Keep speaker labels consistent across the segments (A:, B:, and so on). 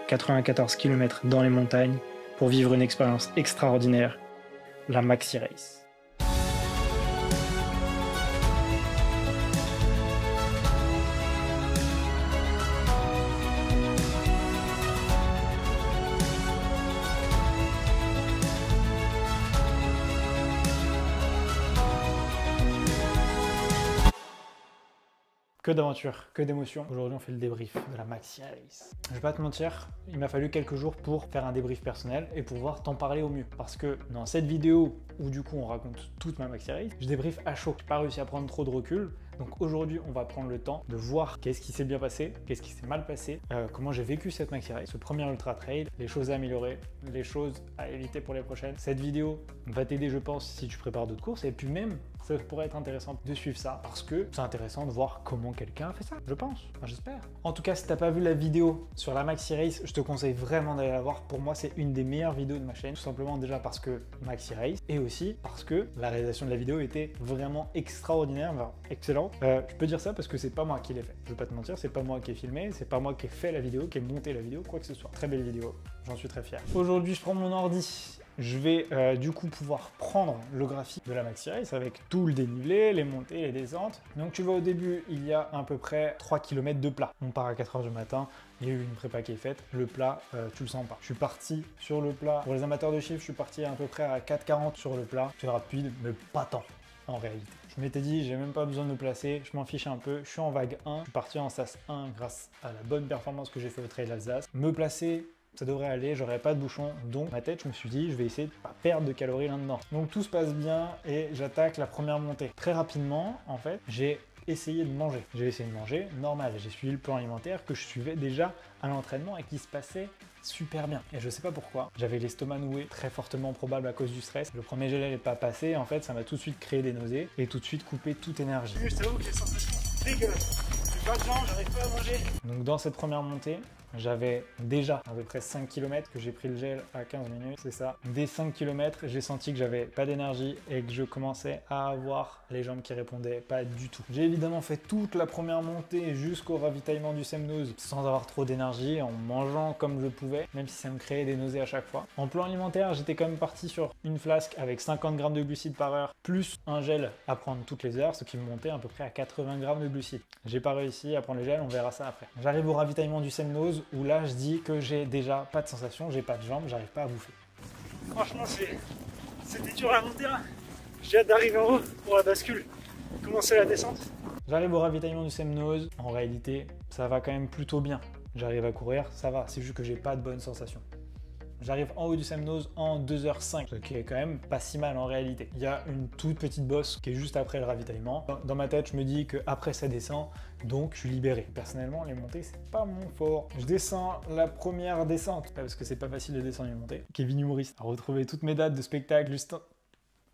A: 94 km dans les montagnes pour vivre une expérience extraordinaire, la Maxi Race. Que d'aventures, que d'émotions. Aujourd'hui, on fait le débrief de la Maxi Race. Je vais pas te mentir, il m'a fallu quelques jours pour faire un débrief personnel et pouvoir t'en parler au mieux. Parce que dans cette vidéo, où du coup on raconte toute ma Maxi Race, je débriefe à chaud. J'ai pas réussi à prendre trop de recul. Donc aujourd'hui, on va prendre le temps de voir qu'est-ce qui s'est bien passé, qu'est-ce qui s'est mal passé, comment j'ai vécu cette Maxi Race, ce premier Ultra Trail, les choses à améliorer, les choses à éviter pour les prochaines. Cette vidéo va t'aider, je pense, si tu prépares d'autres courses, et puis même, ça pourrait être intéressant de suivre ça, parce que c'est intéressant de voir comment quelqu'un a fait ça, je pense, enfin, j'espère. En tout cas, si t'as pas vu la vidéo sur la Maxi Race, je te conseille vraiment d'aller la voir. Pour moi, c'est une des meilleures vidéos de ma chaîne, tout simplement déjà parce que Maxi Race, et aussi parce que la réalisation de la vidéo était vraiment extraordinaire, enfin, excellent. Je peux dire ça parce que c'est pas moi qui l'ai fait. Je vais pas te mentir, c'est pas moi qui ai filmé, c'est pas moi qui ai fait la vidéo, qui ai monté la vidéo, quoi que ce soit. Très belle vidéo, j'en suis très fier. Aujourd'hui, je prends mon ordi. Je vais du coup pouvoir prendre le graphique de la Maxi Race avec tout le dénivelé, les montées, les descentes. Donc tu vois, au début, il y a à peu près 3 km de plat. On part à 4 h du matin, il y a eu une prépa qui est faite. Le plat, tu le sens pas. Je suis parti sur le plat. Pour les amateurs de chiffres, je suis parti à peu près à 4,40 sur le plat. C'est rapide, mais pas tant en réalité. Je m'étais dit, j'ai même pas besoin de me placer, je m'en fiche un peu, je suis en vague 1, je suis parti en SAS 1 grâce à la bonne performance que j'ai fait au Trail d'Alsace. Me placer, ça devrait aller, j'aurai pas de bouchon, donc ma tête, je me suis dit, je vais essayer de pas perdre de calories là-dedans. Donc tout se passe bien et j'attaque la première montée. Très rapidement, en fait, j'ai essayé de manger. J'ai essayé de manger normal, j'ai suivi le plan alimentaire que je suivais déjà à l'entraînement et qui se passait super bien. Et je sais pas pourquoi, j'avais l'estomac noué, très fortement probable à cause du stress. Le premier gel n'est pas passé, en fait ça m'a tout de suite créé des nausées et tout de suite coupé toute énergie.
B: Je t'avoue que j'ai sensation dégueulasse. J'ai pas de jambes, j'arrive pas à manger.
A: Donc dans cette première montée, j'avais déjà à peu près 5 km que j'ai pris le gel à 15 minutes, c'est ça. Dès 5 km, j'ai senti que j'avais pas d'énergie et que je commençais à avoir les jambes qui répondaient pas du tout. J'ai évidemment fait toute la première montée jusqu'au ravitaillement du Semnoz sans avoir trop d'énergie, en mangeant comme je pouvais, même si ça me créait des nausées à chaque fois. En plan alimentaire, j'étais quand même parti sur une flasque avec 50 g de glucides par heure, plus un gel à prendre toutes les heures, ce qui me montait à peu près à 80 g de glucides. J'ai pas réussi à prendre le gel, on verra ça après. J'arrive au ravitaillement du Semnoz où là je dis que j'ai déjà pas de sensation, j'ai pas de jambes, j'arrive pas à bouffer.
B: Franchement, c'était dur à monter là. J'ai hâte d'arriver en haut pour la bascule, commencer la descente.
A: J'arrive au ravitaillement du Semnoz, en réalité ça va quand même plutôt bien. J'arrive à courir, ça va, c'est juste que j'ai pas de bonnes sensations. J'arrive en haut du Semnoz en 2h05, ce qui est quand même pas si mal en réalité. Il y a une toute petite bosse qui est juste après le ravitaillement. Dans ma tête, je me dis qu'après ça descend, donc je suis libéré. Personnellement, les montées, c'est pas mon fort. Je descends la première descente, parce que c'est pas facile de descendre une montée. Kevin humoriste a retrouvé toutes mes dates de spectacle, juste...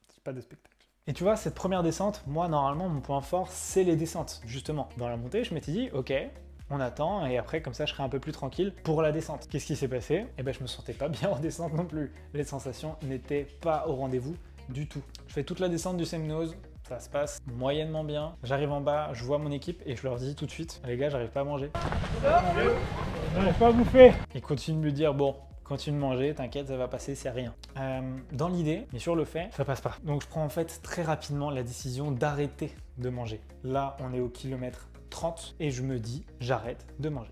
A: C'est pas de spectacle. Et tu vois, cette première descente, moi, normalement, mon point fort, c'est les descentes. Justement, dans la montée, je m'étais dit, ok, on attend et après comme ça je serai un peu plus tranquille pour la descente. Qu'est-ce qui s'est passé? Eh ben je me sentais pas bien en descente non plus. Les sensations n'étaient pas au rendez-vous du tout. Je fais toute la descente du Semnoz, ça se passe moyennement bien. J'arrive en bas, je vois mon équipe et je leur dis tout de suite, les gars, j'arrive pas à manger.
B: J'arrive pas à bouffer.
A: Ils continuent de me dire, bon, continue de manger, t'inquiète, ça va passer, c'est rien. Dans l'idée, mais sur le fait, ça passe pas. Donc je prends en fait très rapidement la décision d'arrêter de manger. Là, on est au kilomètre 30 et je me dis j'arrête de manger.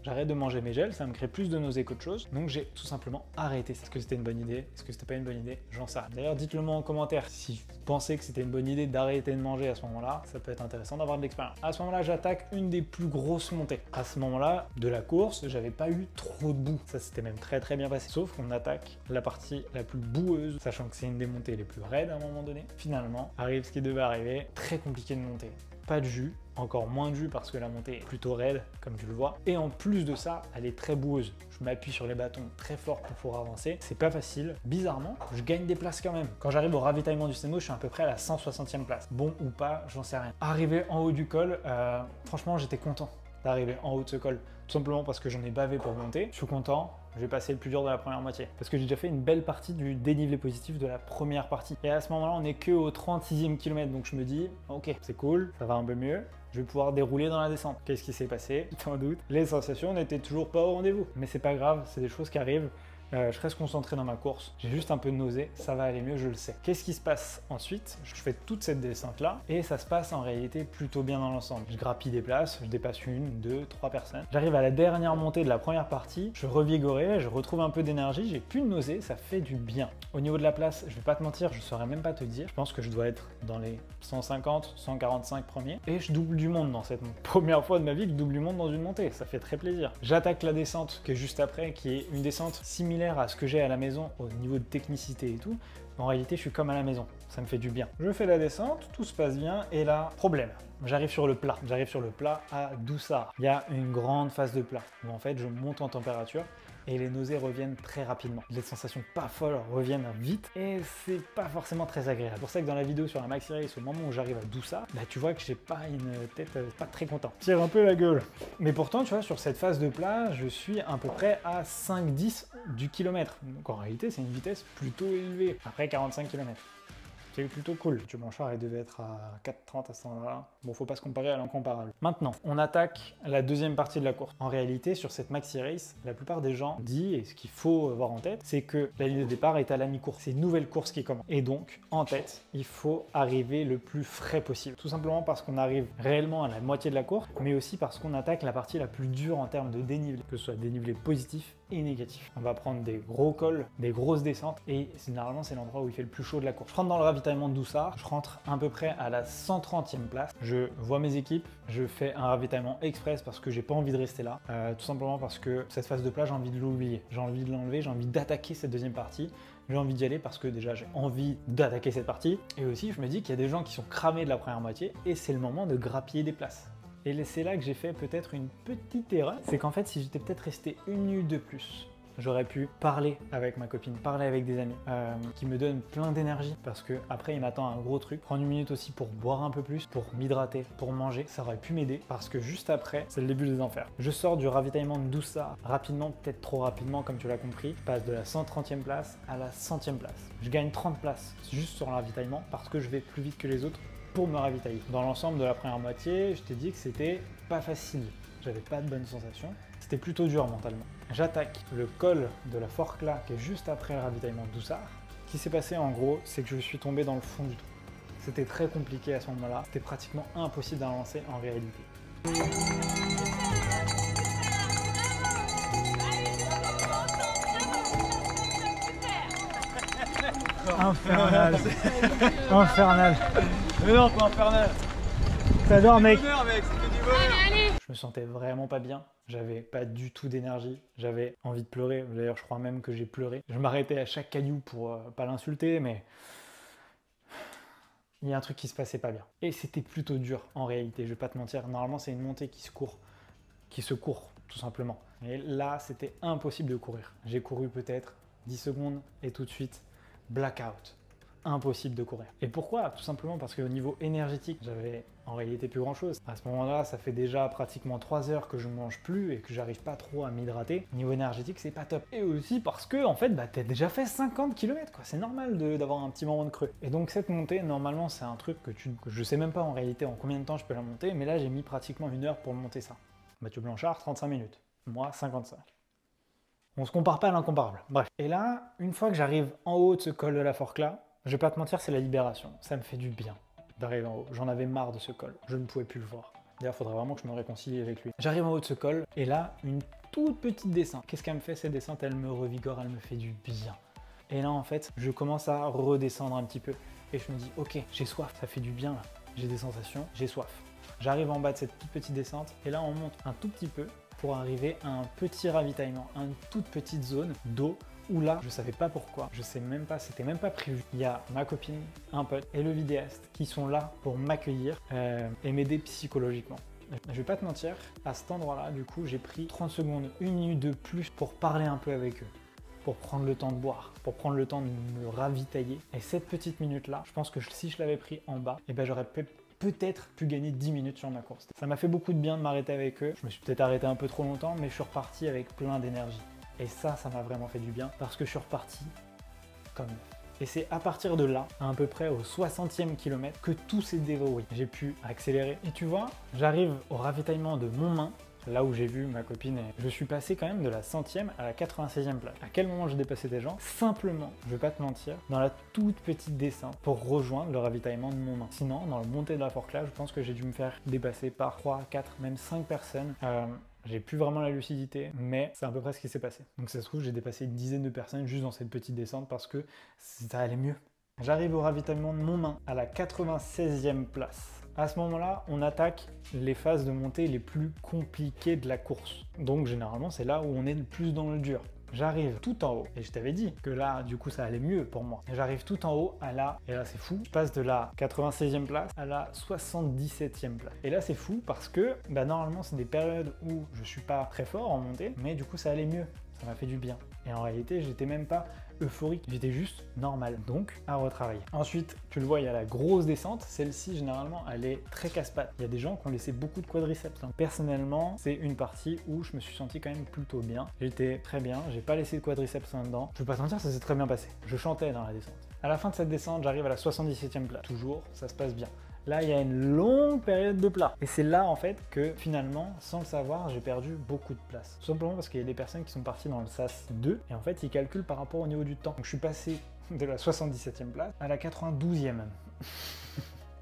A: J'arrête de manger mes gels, ça me crée plus de nausées qu'autre chose, donc j'ai tout simplement arrêté. Est-ce que c'était une bonne idée? Est-ce que c'était pas une bonne idée? J'en sais rien. D'ailleurs, dites-le moi en commentaire si vous pensez que c'était une bonne idée d'arrêter de manger à ce moment-là, ça peut être intéressant d'avoir de l'expérience. À ce moment-là, j'attaque une des plus grosses montées. À ce moment-là de la course, j'avais pas eu trop de boue. Ça s'était même très bien passé. Sauf qu'on attaque la partie la plus boueuse, sachant que c'est une des montées les plus raides à un moment donné. Finalement, arrive ce qui devait arriver, très compliqué de monter. Pas de jus, encore moins de jus parce que la montée est plutôt raide, comme tu le vois. Et en plus de ça, elle est très boueuse. Je m'appuie sur les bâtons très fort pour pouvoir avancer. C'est pas facile. Bizarrement, je gagne des places quand même. Quand j'arrive au ravitaillement du Semnoz, je suis à peu près à la 160e place. Bon ou pas, j'en sais rien. Arrivé en haut du col, franchement, j'étais content d'arriver en haut de ce col. Tout simplement parce que j'en ai bavé pour monter. Je suis content. J'ai passé le plus dur de la première moitié. Parce que j'ai déjà fait une belle partie du dénivelé positif de la première partie. Et à ce moment-là, on n'est que au 36e kilomètre. Donc je me dis, ok, c'est cool, ça va un peu mieux. je vais pouvoir dérouler dans la descente. Qu'est-ce qui s'est passé? Sans doute, les sensations n'étaient toujours pas au rendez-vous. Mais c'est pas grave, c'est des choses qui arrivent. Je reste concentré dans ma course, j'ai juste un peu de nausée, ça va aller mieux, je le sais. Qu'est-ce qui se passe ensuite? Je fais toute cette descente là et ça se passe en réalité plutôt bien dans l'ensemble. Je grappille des places, je dépasse 1, 2, 3 personnes. J'arrive à la dernière montée de la première partie, je revigoré, je retrouve un peu d'énergie, j'ai plus de nausée, ça fait du bien. Au niveau de la place, je vais pas te mentir, je saurais même pas te dire, je pense que je dois être dans les 150, 145 premiers et je double du monde dans cette montée. Première fois de ma vie que je double du monde dans une montée, ça fait très plaisir. J'attaque la descente qui est juste après, qui est une descente similaire à ce que j'ai à la maison au niveau de technicité et tout. En réalité, je suis comme à la maison, ça me fait du bien. Je fais la descente, tout se passe bien et là, problème. J'arrive sur le plat. J'arrive sur le plat à Doussard. Il y a une grande phase de plat où en fait, je monte en température et les nausées reviennent très rapidement. Les sensations pas folles reviennent vite et c'est pas forcément très agréable. C'est pour ça que dans la vidéo sur la Maxi Race, au moment où j'arrive à Doussard, là tu vois que j'ai pas une tête pas très content. Tire un peu la gueule. Mais pourtant, tu vois, sur cette phase de plat, je suis à peu près à 5-10 du kilomètre. Donc en réalité, c'est une vitesse plutôt élevée, après 45 km. C'est plutôt cool. Tu Blanchard, il devait être à 4,30 à ce moment-là. Bon, faut pas se comparer à l'incomparable. Maintenant, on attaque la deuxième partie de la course. En réalité, sur cette Maxi Race, la plupart des gens disent, et ce qu'il faut avoir en tête, c'est que la ligne de départ est à la mi-course. C'est une nouvelle course qui commence. Et donc, en tête, il faut arriver le plus frais possible. Tout simplement parce qu'on arrive réellement à la moitié de la course, mais aussi parce qu'on attaque la partie la plus dure en termes de dénivelé, que ce soit dénivelé positif et négatif. On va prendre des gros cols, des grosses descentes, et généralement, c'est l'endroit où il fait le plus chaud de la course. Je rentre dans le ravitaillement de Doussard, je rentre à peu près à la 130e place. Je vois mes équipes, je fais un ravitaillement express parce que j'ai pas envie de rester là. Tout simplement parce que cette phase de plat, j'ai envie de l'oublier. J'ai envie de l'enlever, j'ai envie d'attaquer cette deuxième partie. J'ai envie d'y aller parce que déjà j'ai envie d'attaquer cette partie. Et aussi, je me dis qu'il y a des gens qui sont cramés de la première moitié et c'est le moment de grappiller des places. Et c'est là que j'ai fait peut-être une petite erreur. C'est qu'en fait, si j'étais peut-être resté 1 minute de plus, j'aurais pu parler avec ma copine, parler avec des amis qui me donnent plein d'énergie parce que après il m'attend un gros truc. Prendre 1 minute aussi pour boire un peu plus, pour m'hydrater, pour manger, ça aurait pu m'aider parce que juste après, c'est le début des enfers. Je sors du ravitaillement de Doussard rapidement, peut-être trop rapidement comme tu l'as compris. Je passe de la 130e place à la 100e place. Je gagne 30 places juste sur le ravitaillement parce que je vais plus vite que les autres pour me ravitailler. Dans l'ensemble de la première moitié, je t'ai dit que c'était pas facile. J'avais pas de bonnes sensations. C'était plutôt dur mentalement. J'attaque le col de la Forclaz qui est juste après le ravitaillement de Doussard. Ce qui s'est passé en gros, c'est que je suis tombé dans le fond du trou. C'était très compliqué à ce moment-là. C'était pratiquement impossible d'avancer en réalité. Infernal. Infernal. Mais non, pas infernal. T'adores, mec. Je me sentais vraiment pas bien. J'avais pas du tout d'énergie. J'avais envie de pleurer. D'ailleurs, je crois même que j'ai pleuré. Je m'arrêtais à chaque caillou pour pas l'insulter, mais il y a un truc qui se passait pas bien. Et c'était plutôt dur en réalité. Je vais pas te mentir. Normalement, c'est une montée qui se court, tout simplement. Et là, c'était impossible de courir. J'ai couru peut-être 10 secondes et tout de suite, blackout. Impossible de courir. Et pourquoi? Tout simplement parce qu'au niveau énergétique, j'avais en réalité plus grand chose. À ce moment-là, ça fait déjà pratiquement 3 heures que je ne mange plus et que j'arrive pas trop à m'hydrater. Niveau énergétique, c'est pas top. Et aussi parce que, en fait, t'as déjà fait 50 km, quoi. C'est normal d'avoir un petit moment de creux. Et donc, cette montée, normalement, c'est un truc que je sais même pas en réalité en combien de temps je peux la monter, mais là, j'ai mis pratiquement 1 heure pour monter ça. Mathieu Blanchard, 35 minutes. Moi, 55. On se compare pas à l'incomparable. Bref. Et là, une fois que j'arrive en haut de ce col de la Forclaz, je vais pas te mentir, c'est la libération. Ça me fait du bien d'arriver en haut. J'en avais marre de ce col. Je ne pouvais plus le voir. D'ailleurs, il faudrait vraiment que je me réconcilie avec lui. J'arrive en haut de ce col et là, une toute petite descente. Qu'est-ce qu'elle me fait cette descente? Elle me revigore, elle me fait du bien. Et là, en fait, je commence à redescendre un petit peu. Et je me dis, ok, j'ai soif, ça fait du bien là. J'ai des sensations, j'ai soif. J'arrive en bas de cette toute petite descente et là, on monte un tout petit peu pour arriver à un petit ravitaillement, une toute petite zone d'eau. Où là, je savais pas pourquoi, je sais même pas, c'était même pas prévu. Il y a ma copine, un pote et le vidéaste qui sont là pour m'accueillir et m'aider psychologiquement. Je vais pas te mentir, à cet endroit-là, du coup, j'ai pris 30 secondes, 1 minute de plus pour parler un peu avec eux, pour prendre le temps de boire, pour prendre le temps de me ravitailler. Et cette petite minute-là, je pense que si je l'avais pris en bas, et ben j'aurais peut-être pu gagner 10 minutes sur ma course. Ça m'a fait beaucoup de bien de m'arrêter avec eux. Je me suis peut-être arrêté un peu trop longtemps, mais je suis reparti avec plein d'énergie. Et ça m'a vraiment fait du bien parce que je suis reparti comme neuf. Et c'est à partir de là, à peu près au 60e kilomètre, que tout s'est déverrouillé. J'ai pu accélérer. Et tu vois, j'arrive au ravitaillement de Montmain, là où j'ai vu ma copine, et je suis passé quand même de la 100e à la 96e place. À quel moment j'ai dépassé des gens? Simplement, je vais pas te mentir, dans la toute petite descente pour rejoindre le ravitaillement de Montmain. Sinon, dans le montée de la Forclaz, je pense que j'ai dû me faire dépasser par 3, 4, même 5 personnes. J'ai plus vraiment la lucidité, mais c'est à peu près ce qui s'est passé. Donc ça se trouve, j'ai dépassé une dizaine de personnes juste dans cette petite descente parce que ça allait mieux. J'arrive au ravitaillement de Montmain à la 96e place. À ce moment-là, on attaque les phases de montée les plus compliquées de la course. Donc généralement, c'est là où on est le plus dans le dur. J'arrive tout en haut, et je t'avais dit que là, du coup, ça allait mieux pour moi. J'arrive tout en haut à la, et là c'est fou, je passe de la 96e place à la 77e place. Et là c'est fou parce que, normalement, c'est des périodes où je suis pas très fort en montée, mais du coup, ça allait mieux. Ça m'a fait du bien. Et en réalité, j'étais même pas euphorique, j'étais juste normal. Donc, à retravailler. Ensuite, tu le vois, il y a la grosse descente. Celle-ci, généralement, elle est très casse-pattes. Il y a des gens qui ont laissé beaucoup de quadriceps. Personnellement, c'est une partie où je me suis senti quand même plutôt bien. J'étais très bien, j'ai pas laissé de quadriceps là-dedans. Je vais pas te mentir, ça s'est très bien passé. Je chantais dans la descente. À la fin de cette descente, j'arrive à la 77e place. Toujours, ça se passe bien. Là, il y a une longue période de plat. Et c'est là, en fait, que finalement, sans le savoir, j'ai perdu beaucoup de place. Tout simplement parce qu'il y a des personnes qui sont parties dans le SAS 2 et en fait, ils calculent par rapport au niveau du temps. Donc, je suis passé de la 77e place à la 92e même.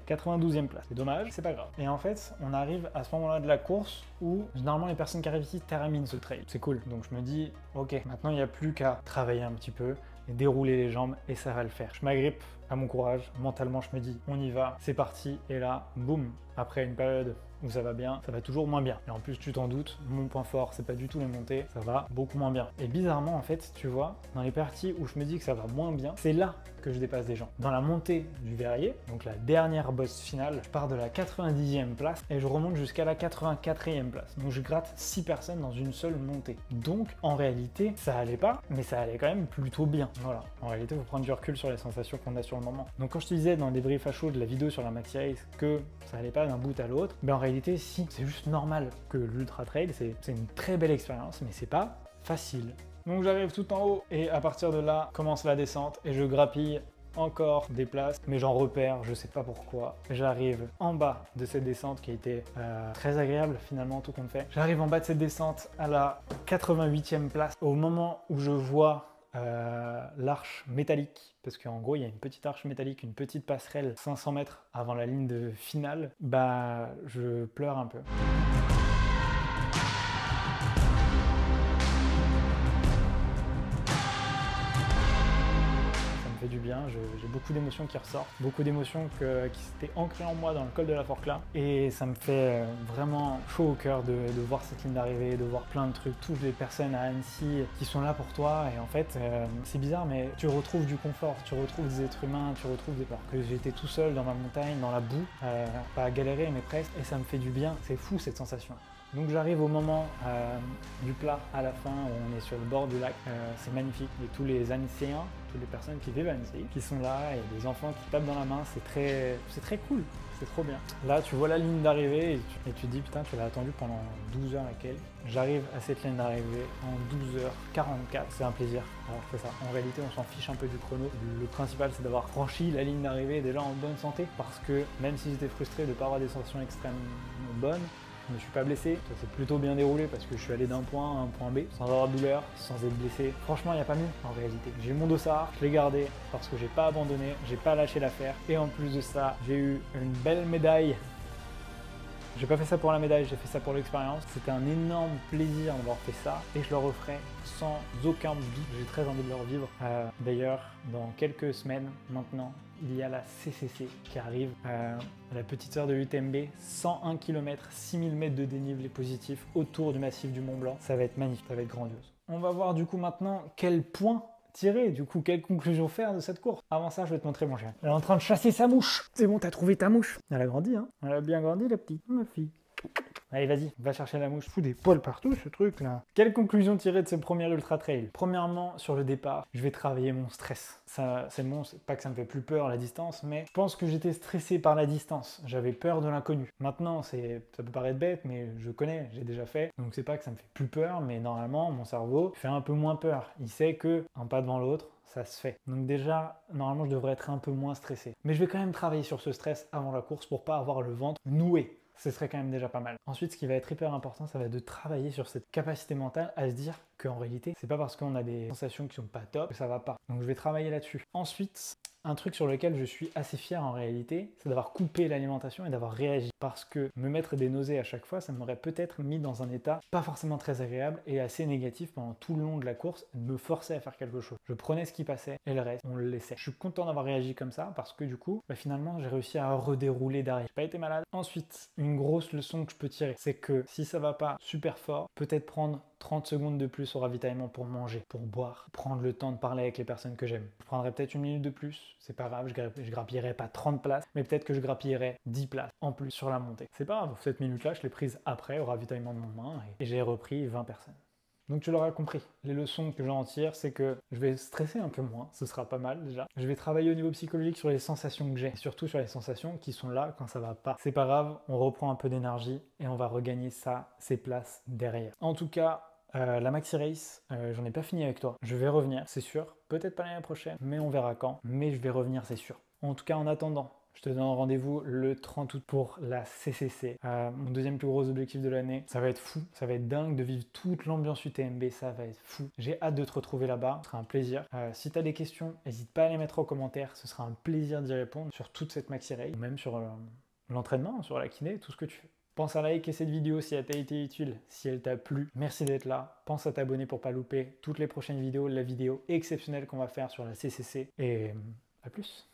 A: 92e place. C'est dommage, c'est pas grave. Et en fait, on arrive à ce moment-là de la course où, généralement, les personnes qui arrivent ici terminent ce trail. C'est cool. Donc, je me dis, ok, maintenant, il n'y a plus qu'à travailler un petit peu et dérouler les jambes et ça va le faire. Je m'agrippe à mon courage. Mentalement, je me dis, on y va, c'est parti. Et là, boum, après une période où ça va bien, ça va toujours moins bien. Et en plus, tu t'en doutes, mon point fort, c'est pas du tout les montées, ça va beaucoup moins bien. Et bizarrement, en fait, tu vois, dans les parties où je me dis que ça va moins bien, c'est là que je dépasse des gens. Dans la montée du Verrier, donc la dernière bosse finale, je pars de la 90e place et je remonte jusqu'à la 84e place. Donc je gratte 6 personnes dans une seule montée. Donc, en réalité, ça allait pas, mais ça allait quand même plutôt bien. Voilà. En réalité, il faut prendre du recul sur les sensations qu'on a sur le moment. Donc quand je te disais dans le débrief à chaud de la vidéo sur la Maxi Race que ça allait pas d'un bout à l'autre, en réalité, si, c'est juste normal que l'Ultra Trail, c'est une très belle expérience, mais c'est pas facile. Donc j'arrive tout en haut et à partir de là, commence la descente et je grappille encore des places, mais j'en repère, je sais pas pourquoi. J'arrive en bas de cette descente qui a été très agréable finalement, tout compte fait. J'arrive en bas de cette descente à la 88e place. Au moment où je vois l'arche métallique, parce qu'en gros il y a une petite arche métallique, une petite passerelle 500 mètres avant la ligne de finale, je pleure un peu. Fait du bien, j'ai beaucoup d'émotions qui ressortent, beaucoup d'émotions qui s'étaient ancrées en moi dans le col de la Forclaz et ça me fait vraiment chaud au cœur de voir cette ligne d'arrivée, de voir plein de trucs, toutes les personnes à Annecy qui sont là pour toi et en fait c'est bizarre mais tu retrouves du confort, tu retrouves des êtres humains, tu retrouves des peurs. Que j'étais tout seul dans ma montagne, dans la boue, pas à galérer mais presque et ça me fait du bien, c'est fou cette sensation. Donc j'arrive au moment du plat à la fin où on est sur le bord du lac, c'est magnifique, il y a tous les Annéciens, toutes les personnes qui vivent à Annecy, qui sont là, il y a des enfants qui tapent dans la main, c'est très cool, c'est trop bien. Là tu vois la ligne d'arrivée et tu te dis putain tu l'as attendu pendant 12 heures et quelques. J'arrive à cette ligne d'arrivée en 12h44, c'est un plaisir d'avoir fait ça. En réalité on s'en fiche un peu du chrono, le principal c'est d'avoir franchi la ligne d'arrivée déjà en bonne santé parce que même si j'étais frustré de ne pas avoir des sensations extrêmement bonnes, je ne me suis pas blessé, ça s'est plutôt bien déroulé parce que je suis allé d'un point A à un point B sans avoir de douleur, sans être blessé. Franchement, il n'y a pas mieux en réalité. J'ai mon dossard, je l'ai gardé parce que j'ai pas abandonné, j'ai pas lâché l'affaire. Et en plus de ça, j'ai eu une belle médaille. J'ai pas fait ça pour la médaille, j'ai fait ça pour l'expérience. C'était un énorme plaisir d'avoir fait ça et je le referai sans aucun doute. J'ai très envie de le revivre. D'ailleurs, dans quelques semaines maintenant, il y a la CCC qui arrive, la petite sœur de l'UTMB, 101 km, 6000 mètres de dénivelé positif autour du massif du Mont Blanc. Ça va être magnifique, ça va être grandiose. On va voir du coup maintenant quel point tirer, du coup quelle conclusion faire de cette course. Avant ça, je vais te montrer mon chien. Elle est en train de chasser sa mouche. C'est bon, t'as trouvé ta mouche. Elle a grandi, hein. Elle a bien grandi la petite, ma fille. Allez, vas-y, va chercher la mouche. Fous des poils partout, ce truc-là. Quelle conclusion tirer de ce premier ultra trail? Premièrement, sur le départ, je vais travailler mon stress. Ça, c'est bon, c'est pas que ça me fait plus peur la distance, mais je pense que j'étais stressé par la distance. J'avais peur de l'inconnu. Maintenant, ça peut paraître bête, mais je connais, j'ai déjà fait. Donc c'est pas que ça me fait plus peur, mais normalement, mon cerveau fait un peu moins peur. Il sait que un pas devant l'autre, ça se fait. Donc déjà, normalement, je devrais être un peu moins stressé. Mais je vais quand même travailler sur ce stress avant la course pour pas avoir le ventre noué. Ce serait quand même déjà pas mal. Ensuite, ce qui va être hyper important, ça va être de travailler sur cette capacité mentale à se dire qu'en réalité, c'est pas parce qu'on a des sensations qui sont pas top que ça va pas. Donc je vais travailler là-dessus. Ensuite, un truc sur lequel je suis assez fier en réalité, c'est d'avoir coupé l'alimentation et d'avoir réagi. Parce que me mettre des nausées à chaque fois, ça m'aurait peut-être mis dans un état pas forcément très agréable et assez négatif pendant tout le long de la course, me forçait à faire quelque chose. Je prenais ce qui passait et le reste, on le laissait. Je suis content d'avoir réagi comme ça parce que du coup, finalement, j'ai réussi à redérouler derrière. J'ai pas été malade. Ensuite, une grosse leçon que je peux tirer, c'est que si ça va pas super fort, peut-être prendre 30 secondes de plus au ravitaillement pour manger, pour boire, prendre le temps de parler avec les personnes que j'aime. Je prendrai peut-être une minute de plus, c'est pas grave, je grappillerai pas 30 places, mais peut-être que je grappillerai 10 places en plus sur la montée. C'est pas grave, cette minute-là, je l'ai prise après au ravitaillement de mon main et j'ai repris 20 personnes. Donc tu l'auras compris, les leçons que j'en tire, c'est que je vais stresser un peu moins, ce sera pas mal déjà. Je vais travailler au niveau psychologique sur les sensations que j'ai, surtout sur les sensations qui sont là quand ça va pas. C'est pas grave, on reprend un peu d'énergie et on va regagner ses places derrière. En tout cas, la Maxi Race, j'en ai pas fini avec toi. Je vais revenir, c'est sûr. Peut-être pas l'année prochaine, mais on verra quand. Mais je vais revenir, c'est sûr. En tout cas, en attendant, je te donne rendez-vous le 30 août pour la CCC. Mon deuxième plus gros objectif de l'année. Ça va être fou, ça va être dingue de vivre toute l'ambiance UTMB, ça va être fou. J'ai hâte de te retrouver là-bas, ce sera un plaisir. Si tu as des questions, n'hésite pas à les mettre en commentaire, ce sera un plaisir d'y répondre sur toute cette Maxi Race, ou même sur l'entraînement, sur la kiné, tout ce que tu fais. Pense à liker cette vidéo si elle t'a été utile, si elle t'a plu. Merci d'être là. Pense à t'abonner pour pas louper toutes les prochaines vidéos, la vidéo exceptionnelle qu'on va faire sur la CCC. Et à plus.